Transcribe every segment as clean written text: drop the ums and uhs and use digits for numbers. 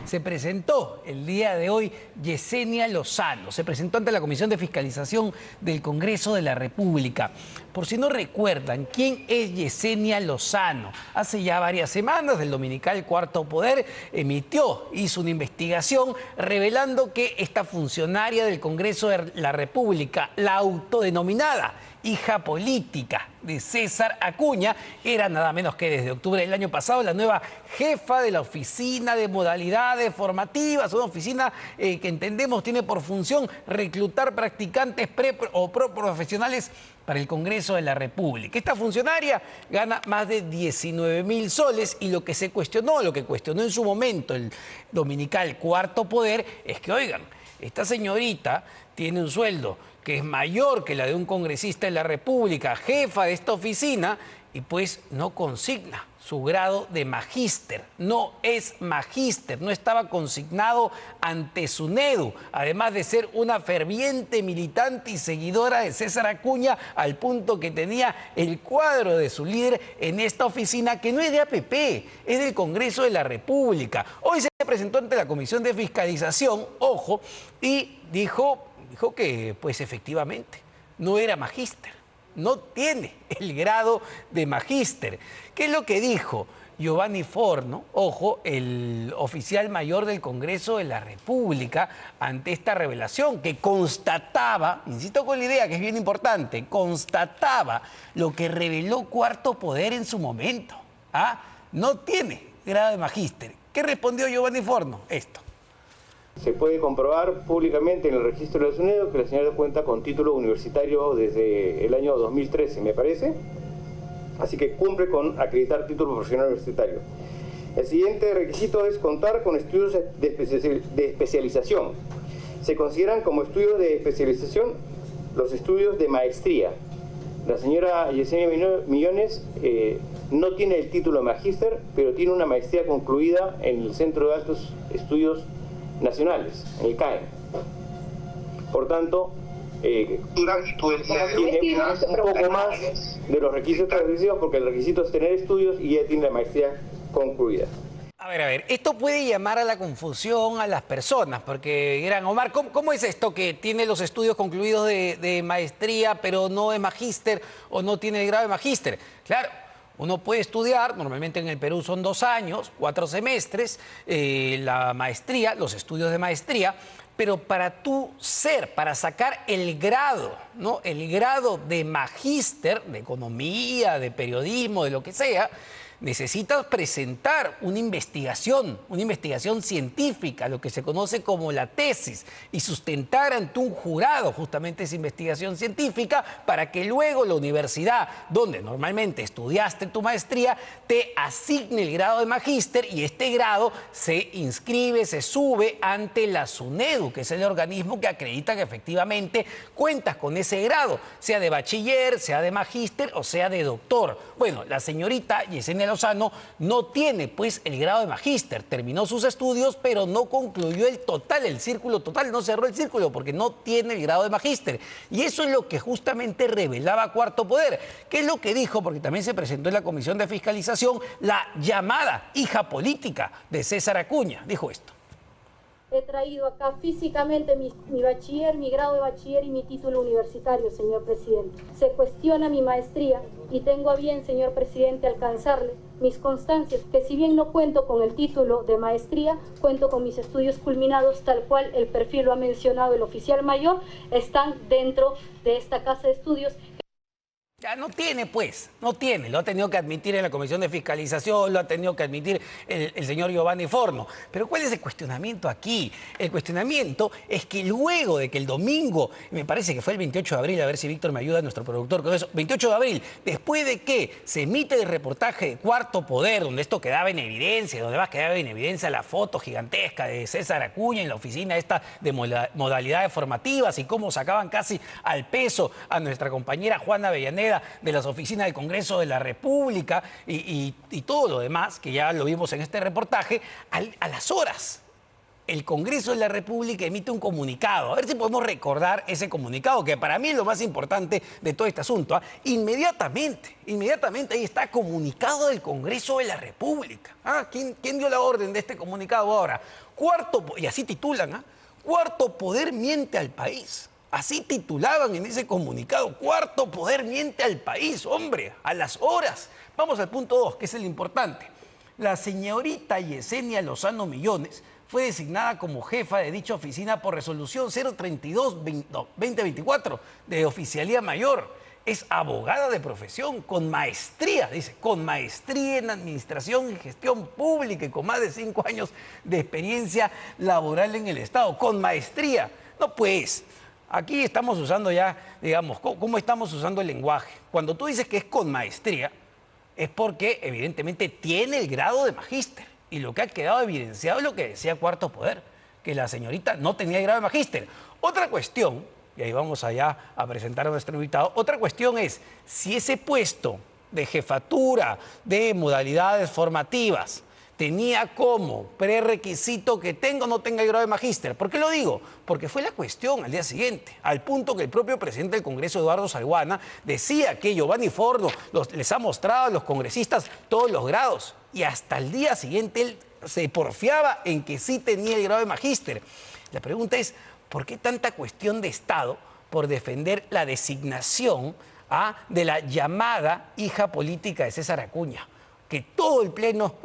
se presentó el día de hoy Yesenia Lozano. Se presentó ante la Comisión de Fiscalización del Congreso de la República. Por si no recuerdan, ¿quién es Yesenia Lozano? Hace ya varias semanas el dominical Cuarto Poder hizo una investigación revelando que esta funcionaria del Congreso de la República, la autodenominada hija política de César Acuña, era nada menos que desde octubre del año pasado la nueva jefa de la Oficina de Modalidades Formativas, una oficina que entendemos tiene por función reclutar practicantes o profesionales para el Congreso de la República. Esta funcionaria gana más de 19.000 soles y lo que cuestionó en su momento el dominical Cuarto Poder es que, oigan, esta señorita tiene un sueldo que es mayor que la de un congresista de la República, jefa de esta oficina, y pues no consigna su grado de magíster. No es magíster, no estaba consignado ante SUNEDU, además de ser una ferviente militante y seguidora de César Acuña, al punto que tenía el cuadro de su líder en esta oficina, que no es de APP, es del Congreso de la República. Hoy se presentó ante la Comisión de Fiscalización, ojo, y dijo que pues efectivamente no era magíster, no tiene el grado de magíster. ¿Qué es lo que dijo Giovanni Forno, ojo, el oficial mayor del Congreso de la República, ante esta revelación que constataba, insisto con la idea que es bien importante, constataba lo que reveló Cuarto Poder en su momento? No tiene grado de magíster. ¿Qué respondió Giovanni Forno? Esto. Se puede comprobar públicamente en el registro de la SUNEDU que la señora cuenta con título universitario desde el año 2013, me parece. Así que cumple con acreditar título profesional universitario. El siguiente requisito es contar con estudios de especialización. Se consideran como estudios de especialización los estudios de maestría. La señora Yesenia Millones no tiene el título de magíster, pero tiene una maestría concluida en el Centro de Altos Estudios Nacionales, en el CAE. Por tanto, tiene un poco más de los requisitos requisidos, porque el requisito es tener estudios y ella tiene la maestría concluida. A ver, esto puede llamar a la confusión a las personas, porque dirán, Omar, ¿cómo es esto que tiene los estudios concluidos de maestría, pero no es magíster o no tiene el grado de magíster? Claro. Uno puede estudiar, normalmente en el Perú son 2 años, 4 semestres, la maestría, los estudios de maestría, pero para sacar el grado, ¿no? El grado de magíster, de economía, de periodismo, de lo que sea, necesitas presentar una investigación científica, lo que se conoce como la tesis, y sustentar ante un jurado justamente esa investigación científica para que luego la universidad, donde normalmente estudiaste tu maestría, te asigne el grado de magíster y este grado se inscribe, se sube ante la SUNEDU, que es el organismo que acredita que efectivamente cuentas con ese grado, sea de bachiller, sea de magíster o sea de doctor. Bueno, la señorita Yesenia Lozano no tiene pues el grado de magíster, terminó sus estudios pero no concluyó el círculo total, no cerró el círculo porque no tiene el grado de magíster. Y eso es lo que justamente revelaba Cuarto Poder. ¿Qué es lo que dijo? Porque también se presentó en la Comisión de Fiscalización la llamada hija política de César Acuña. Dijo esto. He traído acá físicamente mi bachiller, mi grado de bachiller y mi título universitario, señor presidente. Se cuestiona mi maestría y tengo a bien, señor presidente, alcanzarle mis constancias, que si bien no cuento con el título de maestría, cuento con mis estudios culminados, tal cual el perfil lo ha mencionado el oficial mayor, están dentro de esta casa de estudios. Ya no tiene, pues, no tiene. Lo ha tenido que admitir en la Comisión de Fiscalización, lo ha tenido que admitir el señor Giovanni Forno. Pero ¿cuál es el cuestionamiento aquí? El cuestionamiento es que luego de que el domingo, me parece que fue el 28 de abril, a ver si Víctor me ayuda, nuestro productor, con eso, 28 de abril, después de que se emite el reportaje de Cuarto Poder, donde esto quedaba en evidencia, donde más quedaba en evidencia la foto gigantesca de César Acuña en la oficina esta de modalidades formativas y cómo sacaban casi al peso a nuestra compañera Juana Avellaneda de las oficinas del Congreso de la República y todo lo demás, que ya lo vimos en este reportaje, a las horas el Congreso de la República emite un comunicado. A ver si podemos recordar ese comunicado, que para mí es lo más importante de todo este asunto. Inmediatamente ahí está comunicado del Congreso de la República. ¿Quién dio la orden de este comunicado ahora? Y así titulan, Cuarto Poder miente al país. Así titulaban en ese comunicado, Cuarto Poder miente al país, hombre, a las horas. Vamos al punto 2, que es el importante. La señorita Yesenia Lozano Millones fue designada como jefa de dicha oficina por resolución 032-2024 de Oficialía Mayor. Es abogada de profesión, con maestría, dice, con maestría en Administración y Gestión Pública y con más de 5 años de experiencia laboral en el Estado, con maestría. No, pues, aquí estamos usando ya, digamos, ¿cómo estamos usando el lenguaje? Cuando tú dices que es con maestría, es porque evidentemente tiene el grado de magíster. Y lo que ha quedado evidenciado es lo que decía Cuarto Poder, que la señorita no tenía el grado de magíster. Otra cuestión, y ahí vamos allá a presentar a nuestro invitado, otra cuestión es si ese puesto de jefatura de modalidades formativas tenía como prerequisito que tenga o no tenga el grado de magíster. ¿Por qué lo digo? Porque fue la cuestión al día siguiente, al punto que el propio presidente del Congreso, Eduardo Salguana, decía que Giovanni Forno les ha mostrado a los congresistas todos los grados, y hasta el día siguiente él se porfiaba en que sí tenía el grado de magíster. La pregunta es, ¿por qué tanta cuestión de Estado por defender la designación de la llamada hija política de César Acuña? Que todo el Pleno,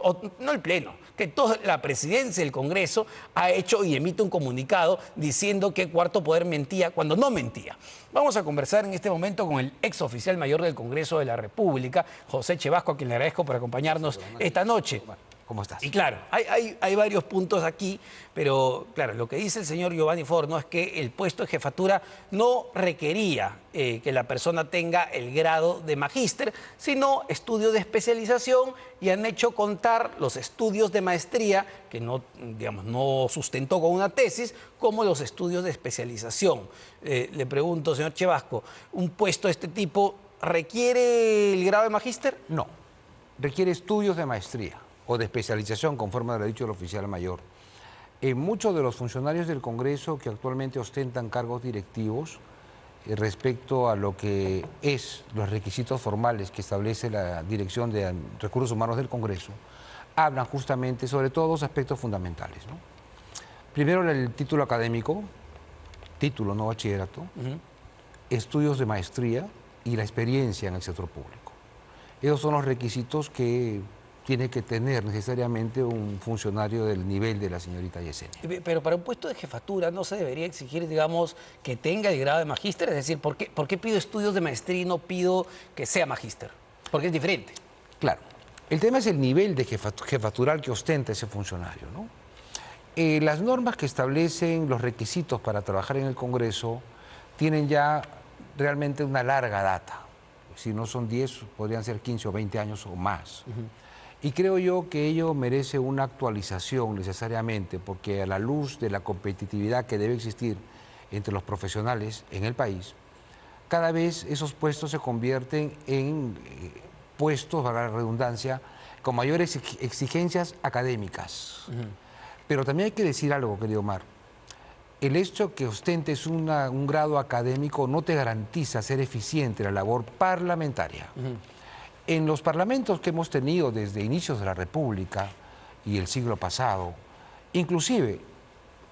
no el Pleno, que toda la presidencia del Congreso ha hecho y emite un comunicado diciendo que Cuarto Poder mentía cuando no mentía. Vamos a conversar en este momento con el ex oficial mayor del Congreso de la República, José Chevasco, a quien le agradezco por acompañarnos esta noche. ¿Cómo estás? Y claro, hay varios puntos aquí, pero claro, lo que dice el señor Giovanni Forno es que el puesto de jefatura no requería que la persona tenga el grado de magíster, sino estudios de especialización, y han hecho contar los estudios de maestría, que no, digamos, no sustentó con una tesis, como los estudios de especialización. Le pregunto, señor Chevasco, ¿un puesto de este tipo requiere el grado de magíster? No, requiere estudios de maestría o de especialización, conforme lo ha dicho el oficial mayor. Muchos de los funcionarios del Congreso que actualmente ostentan cargos directivos respecto a lo que es los requisitos formales que establece la Dirección de Recursos Humanos del Congreso, hablan justamente sobre todos dos aspectos fundamentales, ¿no? Primero, el título académico, título, no bachillerato, estudios de maestría y la experiencia en el sector público. Esos son los requisitos que tiene que tener necesariamente un funcionario del nivel de la señorita Yesenia. Pero para un puesto de jefatura no se debería exigir, digamos, que tenga el grado de magíster. Es decir, ¿por qué pido estudios de maestría y no pido que sea magíster? Porque es diferente. Claro. El tema es el nivel de jefatural que ostenta ese funcionario, ¿no? Las normas que establecen los requisitos para trabajar en el Congreso tienen ya realmente una larga data. Si no son 10, podrían ser 15 o 20 años o más. Y creo yo que ello merece una actualización necesariamente, porque a la luz de la competitividad que debe existir entre los profesionales en el país, cada vez esos puestos se convierten en puestos, valga la redundancia, con mayores exigencias académicas. Pero también hay que decir algo, querido Omar. El hecho que ostentes un grado académico no te garantiza ser eficiente en la labor parlamentaria. En los parlamentos que hemos tenido desde inicios de la República y el siglo pasado, inclusive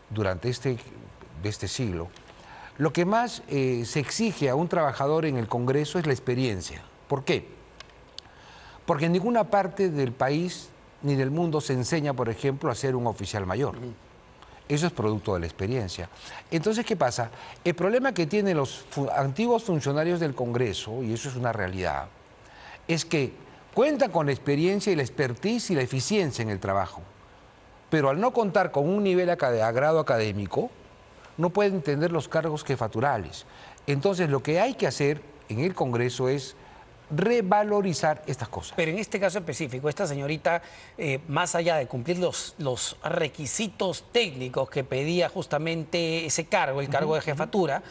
durante este siglo, lo que más se exige a un trabajador en el Congreso es la experiencia. ¿Por qué? Porque en ninguna parte del país ni del mundo se enseña, por ejemplo, a ser un oficial mayor. Eso es producto de la experiencia. Entonces, ¿qué pasa? El problema que tienen los antiguos funcionarios del Congreso, y eso es una realidad, es que cuentan con la experiencia y la expertise y la eficiencia en el trabajo, pero al no contar con un nivel a grado académico, no pueden tener los cargos jefaturales. Entonces, lo que hay que hacer en el Congreso es revalorizar estas cosas. Pero en este caso específico, esta señorita, más allá de cumplir los requisitos técnicos que pedía justamente ese cargo, el cargo de jefatura,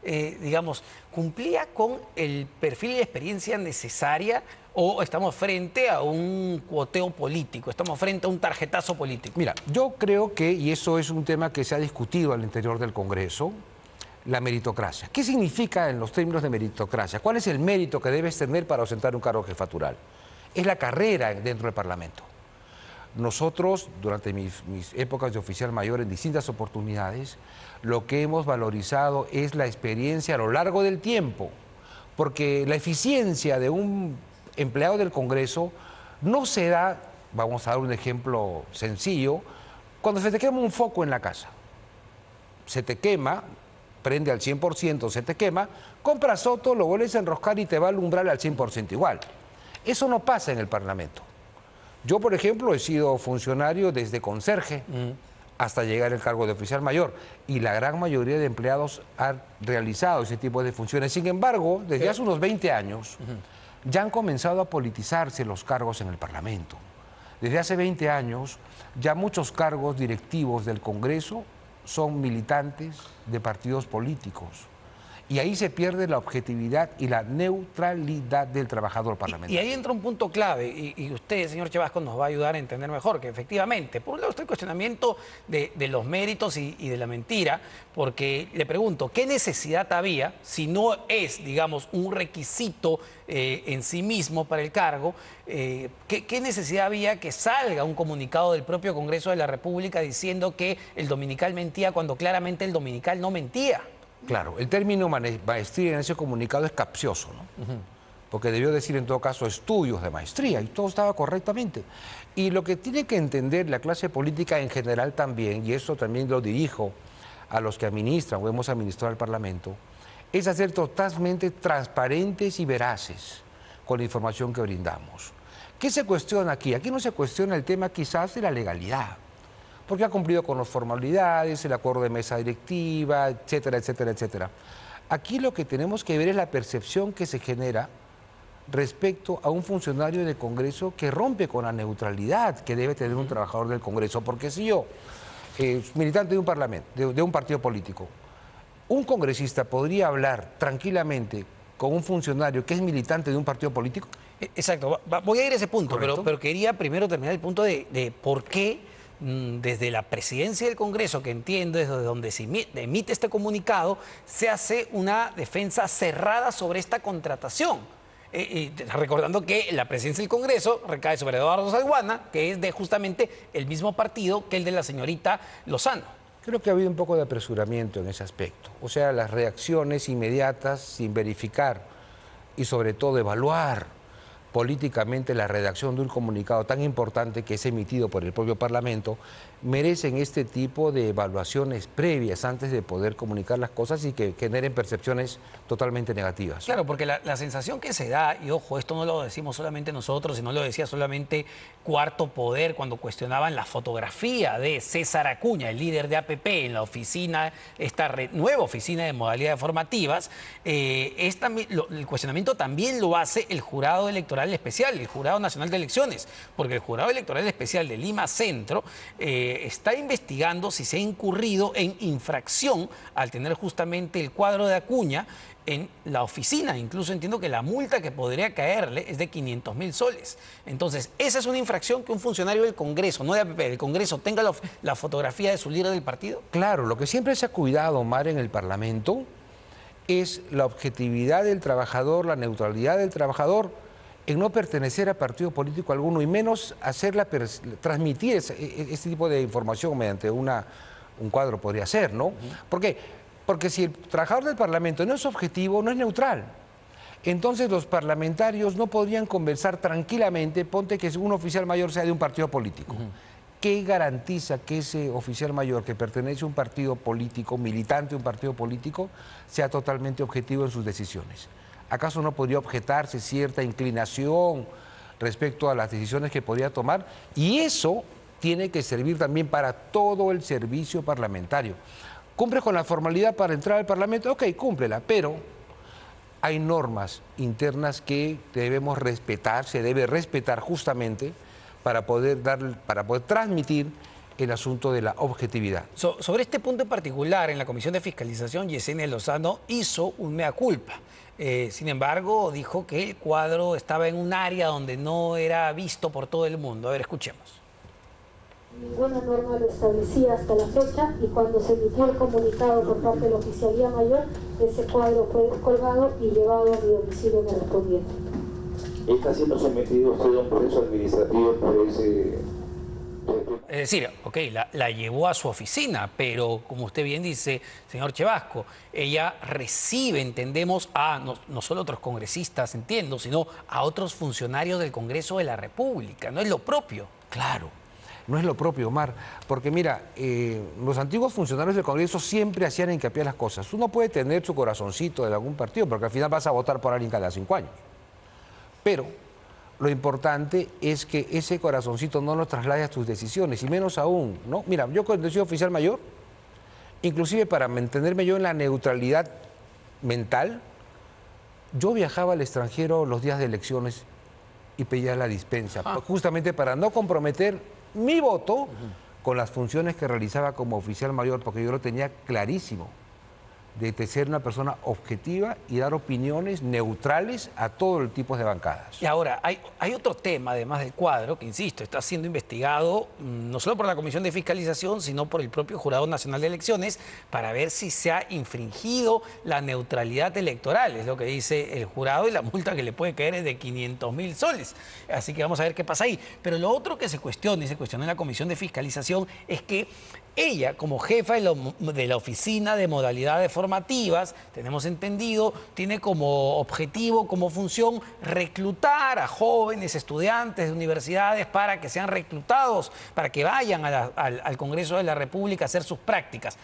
digamos, cumplía con el perfil y experiencia necesaria o estamos frente a un cuoteo político, estamos frente a un tarjetazo político? Mira, yo creo que, y eso es un tema que se ha discutido al interior del Congreso, la meritocracia. ¿Qué significa en los términos de meritocracia? ¿Cuál es el mérito que debes tener para ostentar un cargo jefatural? Es la carrera dentro del Parlamento. Nosotros, durante mis épocas de oficial mayor en distintas oportunidades, lo que hemos valorizado es la experiencia a lo largo del tiempo, porque la eficiencia de un empleado del Congreso no se da, vamos a dar un ejemplo sencillo, cuando se te quema un foco en la casa. Se te quema, prende al 100%, se te quema, compras otro, lo vuelves a enroscar y te va a alumbrar al 100% igual. Eso no pasa en el Parlamento. Yo, por ejemplo, he sido funcionario desde conserje hasta llegar al cargo de oficial mayor y la gran mayoría de empleados han realizado ese tipo de funciones. Sin embargo, desde hace unos 20 años ya han comenzado a politizarse los cargos en el Parlamento. Desde hace 20 años ya muchos cargos directivos del Congreso son militantes de partidos políticos. Y ahí se pierde la objetividad y la neutralidad del trabajador parlamentario. Y ahí entra un punto clave, y usted, señor Chevasco, nos va a ayudar a entender mejor, que efectivamente, por un lado está el cuestionamiento de los méritos y de la mentira, porque le pregunto, ¿qué necesidad había, si no es, digamos, un requisito en sí mismo para el cargo, qué necesidad había que salga un comunicado del propio Congreso de la República diciendo que el dominical mentía cuando claramente el dominical no mentía? Claro, el término maestría en ese comunicado es capcioso, ¿no? Porque debió decir en todo caso estudios de maestría y todo estaba correctamente. Y lo que tiene que entender la clase política en general también, y eso también lo dirijo a los que administran o hemos administrado el Parlamento, es hacer totalmente transparentes y veraces con la información que brindamos. ¿Qué se cuestiona aquí? Aquí no se cuestiona el tema quizás de la legalidad, porque ha cumplido con las formalidades, el acuerdo de mesa directiva, etcétera, etcétera, etcétera. Aquí lo que tenemos que ver es la percepción que se genera respecto a un funcionario de Congreso que rompe con la neutralidad que debe tener un trabajador del Congreso. Porque si yo, militante de un parlamento, de un partido político, un congresista podría hablar tranquilamente con un funcionario que es militante de un partido político. Exacto, voy a ir a ese punto, pero quería primero terminar el punto de por qué desde la presidencia del Congreso, que entiendo desde donde se emite este comunicado, se hace una defensa cerrada sobre esta contratación. Recordando que la presidencia del Congreso recae sobre Eduardo Salguana, que es de justamente el mismo partido que el de la señorita Lozano. Creo que ha habido un poco de apresuramiento en ese aspecto. O sea, las reacciones inmediatas sin verificar y sobre todo evaluar políticamente la redacción de un comunicado tan importante que es emitido por el propio Parlamento, merecen este tipo de evaluaciones previas antes de poder comunicar las cosas y que generen percepciones totalmente negativas. Claro, porque la sensación que se da, y ojo, esto no lo decimos solamente nosotros, sino lo decía solamente Cuarto Poder cuando cuestionaban la fotografía de César Acuña, el líder de APP, en la oficina, esta nueva oficina de modalidades formativas, el cuestionamiento también lo hace el Jurado Electoral Especial, el Jurado Nacional de Elecciones, porque el Jurado Electoral Especial de Lima Centro está investigando si se ha incurrido en infracción al tener justamente el cuadro de Acuña en la oficina. Incluso entiendo que la multa que podría caerle es de 500.000 soles. Entonces, esa es una infracción que un funcionario del Congreso, no de APP, del Congreso, tenga la fotografía de su líder del partido. Claro, lo que siempre se ha cuidado, Omar, en el Parlamento es la objetividad del trabajador, la neutralidad del trabajador, en no pertenecer a partido político alguno y menos transmitir este tipo de información mediante un cuadro podría ser, ¿no? ¿Por qué? Porque si el trabajador del Parlamento no es objetivo, no es neutral. Entonces los parlamentarios no podrían conversar tranquilamente, ponte que un oficial mayor sea de un partido político. ¿Qué garantiza que ese oficial mayor que pertenece a un partido político, militante de un partido político, sea totalmente objetivo en sus decisiones? ¿Acaso no podría objetarse cierta inclinación respecto a las decisiones que podría tomar? Y eso tiene que servir también para todo el servicio parlamentario. ¿Cumple con la formalidad para entrar al Parlamento? Ok, cúmplela, pero hay normas internas que debemos respetar, se debe respetar justamente para poder transmitir el asunto de la objetividad. Sobre este punto en particular, en la Comisión de Fiscalización, Yesenia Lozano hizo un mea culpa. Sin embargo, dijo que el cuadro estaba en un área donde no era visto por todo el mundo. A ver, escuchemos. Ninguna norma lo establecía hasta la fecha y cuando se emitió el comunicado por parte de la Oficialía Mayor, ese cuadro fue colgado y llevado a mi domicilio correspondiente. ¿Está siendo sometido usted a un proceso administrativo por ese...? Es decir, ok, la llevó a su oficina, pero como usted bien dice, señor Chevasco, ella recibe, entendemos, a no solo otros congresistas, entiendo, sino a otros funcionarios del Congreso de la República. No es lo propio. Claro, no es lo propio, Omar, porque mira, los antiguos funcionarios del Congreso siempre hacían hincapié en las cosas. Uno puede tener su corazoncito de algún partido, porque al final vas a votar por alguien cada 5 años. Pero lo importante es que ese corazoncito no lo traslade a tus decisiones, y menos aún, ¿no? Mira, yo cuando he sido oficial mayor, inclusive para mantenerme yo en la neutralidad mental, yo viajaba al extranjero los días de elecciones y pedía la dispensa, justamente para no comprometer mi voto con las funciones que realizaba como oficial mayor, porque yo lo tenía clarísimo, de ser una persona objetiva y dar opiniones neutrales a todo el tipo de bancadas. Y ahora, hay otro tema, además del cuadro, que insisto, está siendo investigado no solo por la Comisión de Fiscalización, sino por el propio Jurado Nacional de Elecciones, para ver si se ha infringido la neutralidad electoral, es lo que dice el jurado, y la multa que le puede caer es de 500.000 soles. Así que vamos a ver qué pasa ahí. Pero lo otro que se cuestiona, y se cuestiona en la Comisión de Fiscalización, es que ella, como jefa de la Oficina de Modalidades Formativas, tenemos entendido, tiene como objetivo, como función, reclutar a jóvenes estudiantes de universidades para que sean reclutados, para que vayan al Congreso de la República a hacer sus prácticas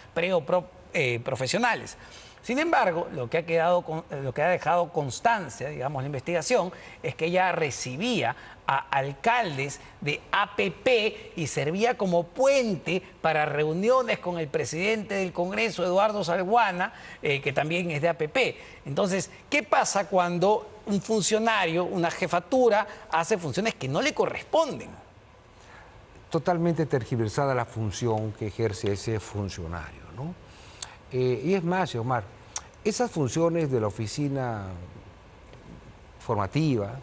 profesionales. Sin embargo, lo que ha dejado constancia, digamos, la investigación, es que ella recibía a alcaldes de APP y servía como puente para reuniones con el presidente del Congreso, Eduardo Salguana, que también es de APP. Entonces, ¿qué pasa cuando un funcionario, una jefatura, hace funciones que no le corresponden? Totalmente tergiversada la función que ejerce ese funcionario, ¿no? Y es más, Omar, esas funciones de la oficina formativa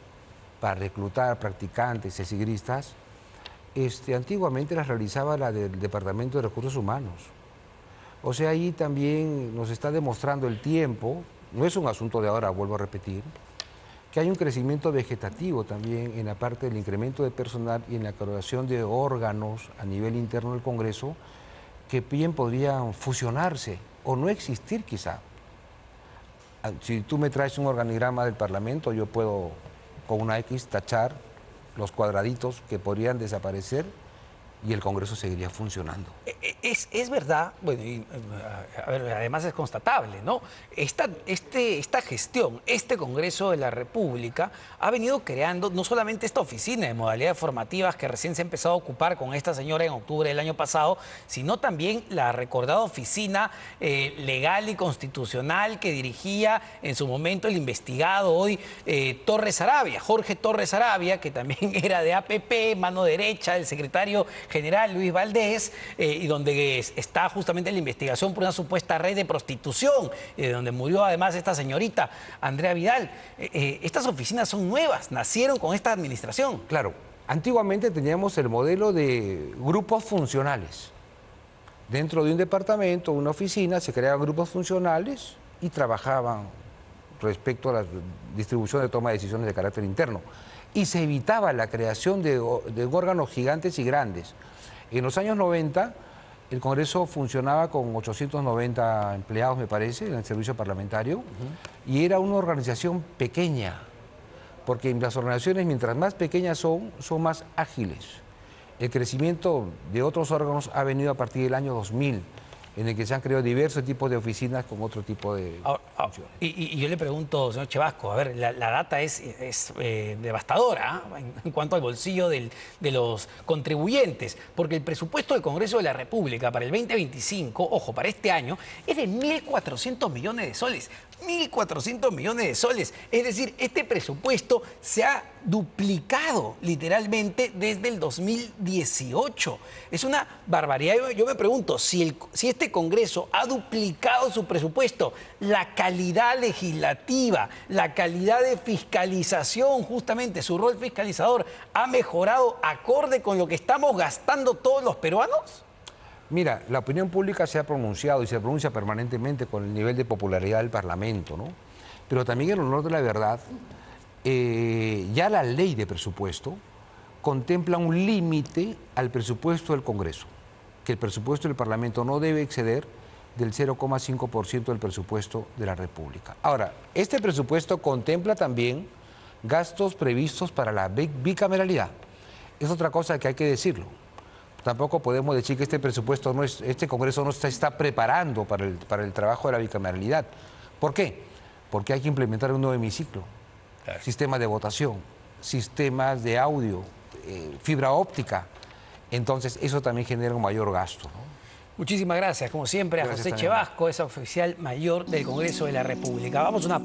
para reclutar practicantes y sigristas, antiguamente las realizaba la del Departamento de Recursos Humanos. O sea, ahí también nos está demostrando el tiempo, no es un asunto de ahora, vuelvo a repetir, que hay un crecimiento vegetativo también en la parte del incremento de personal y en la creación de órganos a nivel interno del Congreso que bien podrían fusionarse o no existir quizá. Si tú me traes un organigrama del Parlamento, yo puedo con una X tachar los cuadraditos que podrían desaparecer y el Congreso seguiría funcionando. Es verdad, bueno, y, a ver, además es constatable, ¿no? Esta gestión, este Congreso de la República ha venido creando no solamente esta oficina de modalidades formativas que recién se ha empezado a ocupar con esta señora en octubre del año pasado, sino también la recordada oficina legal y constitucional que dirigía en su momento el investigado hoy Torres Arabia, Jorge Torres Arabia, que también era de APP, mano derecha del secretario general Luis Valdés, y donde está justamente la investigación por una supuesta red de prostitución, donde murió además esta señorita Andrea Vidal. Estas oficinas son nuevas, nacieron con esta administración. Claro, antiguamente teníamos el modelo de grupos funcionales. Dentro de un departamento, una oficina, se creaban grupos funcionales y trabajaban respecto a la distribución de toma de decisiones de carácter interno. Y se evitaba la creación de órganos gigantes y grandes. En los años 90, el Congreso funcionaba con 890 empleados, me parece, en el servicio parlamentario, y era una organización pequeña, porque las organizaciones, mientras más pequeñas son más ágiles. El crecimiento de otros órganos ha venido a partir del año 2000. en el que se han creado diversos tipos de oficinas con otro tipo de funciones. Y yo le pregunto, señor Chevasco, a ver, la data es devastadora, ¿ah? En cuanto al bolsillo de los contribuyentes, porque el presupuesto del Congreso de la República para el 2025, ojo, para este año, es de 1.400 millones de soles. 1.400 millones de soles. Es decir, este presupuesto se ha duplicado literalmente desde el 2018. Es una barbaridad. Yo me pregunto, si este Congreso ha duplicado su presupuesto, la calidad legislativa, la calidad de fiscalización, justamente su rol fiscalizador, ¿ha mejorado acorde con lo que estamos gastando todos los peruanos? Mira, la opinión pública se ha pronunciado y se pronuncia permanentemente con el nivel de popularidad del Parlamento, ¿no? Pero también en honor de la verdad, ya la ley de presupuesto contempla un límite al presupuesto del Congreso, que el presupuesto del Parlamento no debe exceder del 0,5% del presupuesto de la República. Ahora, este presupuesto contempla también gastos previstos para la bicameralidad. Es otra cosa que hay que decirlo. Tampoco podemos decir que este presupuesto este Congreso no se está preparando para el trabajo de la bicameralidad. ¿Por qué? Porque hay que implementar un nuevo hemiciclo, claro, sistemas de votación, sistemas de audio, fibra óptica. Entonces, eso también genera un mayor gasto, ¿no? Muchísimas gracias, como siempre, a José Chevasco, es oficial mayor del Congreso de la República. Vamos a una...